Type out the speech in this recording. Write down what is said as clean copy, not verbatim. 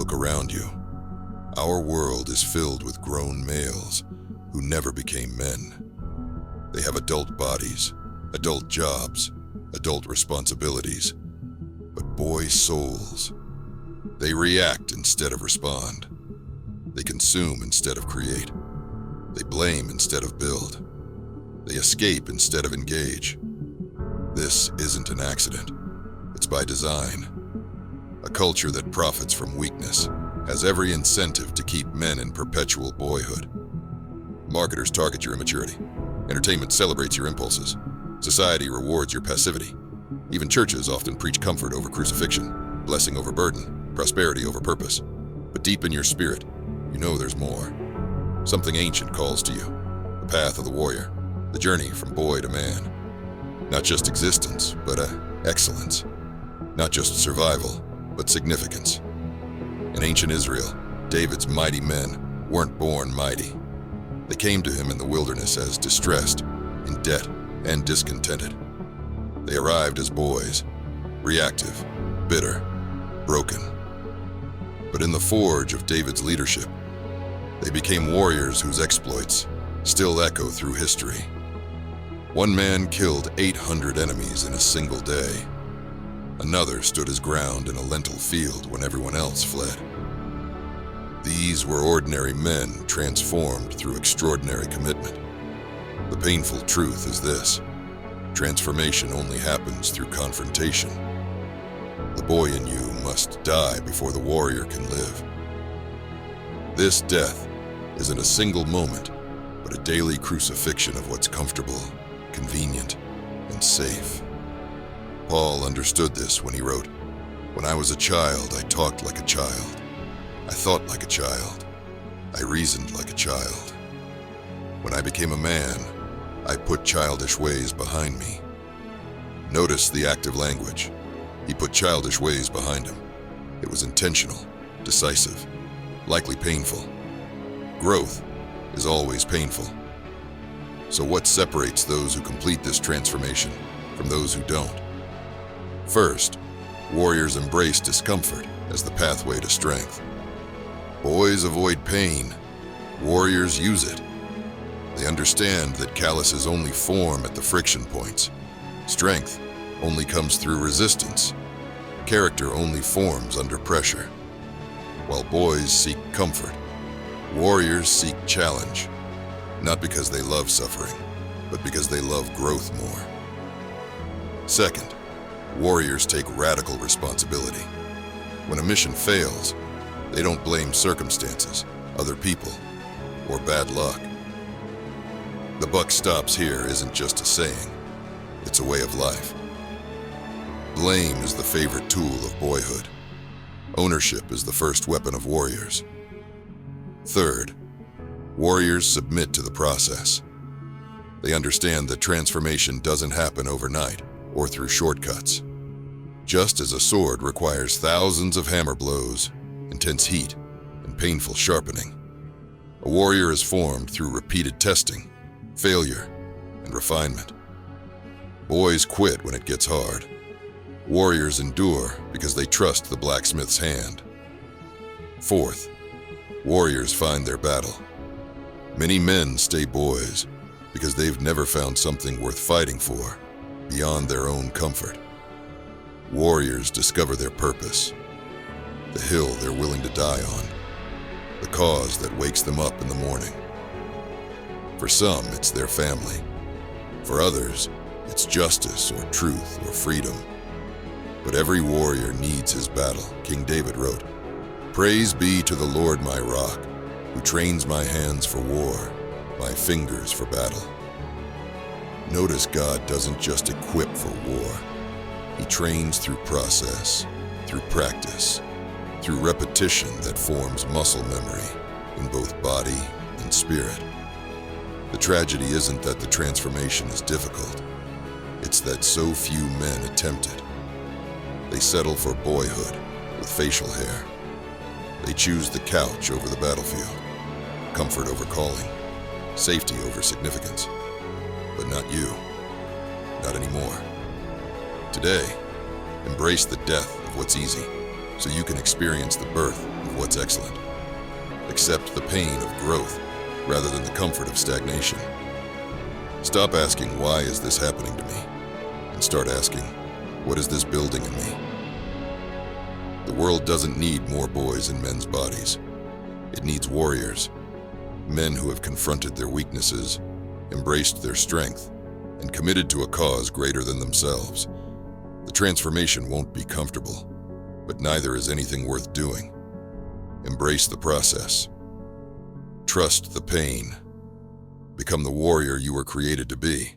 Look around you. Our world is filled with grown males who never became men. They have adult bodies, adult jobs, adult responsibilities, but boy souls. They react instead of respond. They consume instead of create. They blame instead of build. They escape instead of engage. This isn't an accident. It's by design. A culture that profits from weakness has every incentive to keep men in perpetual boyhood. Marketers target your immaturity. Entertainment celebrates your impulses. Society rewards your passivity. Even churches often preach comfort over crucifixion, blessing over burden, prosperity over purpose. But deep in your spirit, you know there's more. Something ancient calls to you. The path of the warrior. The journey from boy to man. Not just existence, but excellence. Not just survival, but significance. In ancient Israel, David's mighty men weren't born mighty. They came to him in the wilderness as distressed, in debt, and discontented. They arrived as boys, reactive, bitter, broken. But in the forge of David's leadership, they became warriors whose exploits still echo through history. One man killed 800 enemies in a single day. Another stood his ground in a lentil field when everyone else fled. These were ordinary men transformed through extraordinary commitment. The painful truth is this: transformation only happens through confrontation. The boy in you must die before the warrior can live. This death isn't a single moment, but a daily crucifixion of what's comfortable, convenient, and safe. Paul understood this when he wrote, "When I was a child, I talked like a child. I thought like a child. I reasoned like a child. When I became a man, I put childish ways behind me." Notice the active language. He put childish ways behind him. It was intentional, decisive, likely painful. Growth is always painful. So what separates those who complete this transformation from those who don't? First, warriors embrace discomfort as the pathway to strength. Boys avoid pain. Warriors use it. They understand that calluses only form at the friction points. Strength only comes through resistance. Character only forms under pressure. While boys seek comfort, warriors seek challenge. Not because they love suffering, but because they love growth more. Second, warriors take radical responsibility. When a mission fails, they don't blame circumstances, other people, or bad luck. The buck stops here isn't just a saying, it's a way of life. Blame is the favorite tool of boyhood. Ownership is the first weapon of warriors. Third, warriors submit to the process. They understand that transformation doesn't happen overnight or through shortcuts. Just as a sword requires thousands of hammer blows, intense heat, and painful sharpening, a warrior is formed through repeated testing, failure, and refinement. Boys quit when it gets hard. Warriors endure because they trust the blacksmith's hand. Fourth, warriors find their battle. Many men stay boys because they've never found something worth fighting for beyond their own comfort. Warriors discover their purpose, the hill they're willing to die on, the cause that wakes them up in the morning. For some, it's their family. For others, it's justice or truth or freedom. But every warrior needs his battle. King David wrote, "Praise be to the Lord my rock, who trains my hands for war, my fingers for battle." Notice God doesn't just equip for war. He trains through process, through practice, through repetition that forms muscle memory in both body and spirit. The tragedy isn't that the transformation is difficult. It's that so few men attempt it. They settle for boyhood with facial hair. They choose the couch over the battlefield, comfort over calling, safety over significance. But not you. Not anymore. Today, embrace the death of what's easy so you can experience the birth of what's That's excellent. Accept the pain of growth rather than the comfort of stagnation. Stop asking, why is this happening to me? And start asking, what is this building in me? The world doesn't need more boys in men's bodies. It needs warriors, men who have confronted their weaknesses, embraced their strength, and committed to a cause greater than themselves. The transformation won't be comfortable, but neither is anything worth doing. Embrace the process. Trust the pain. Become the warrior you were created to be.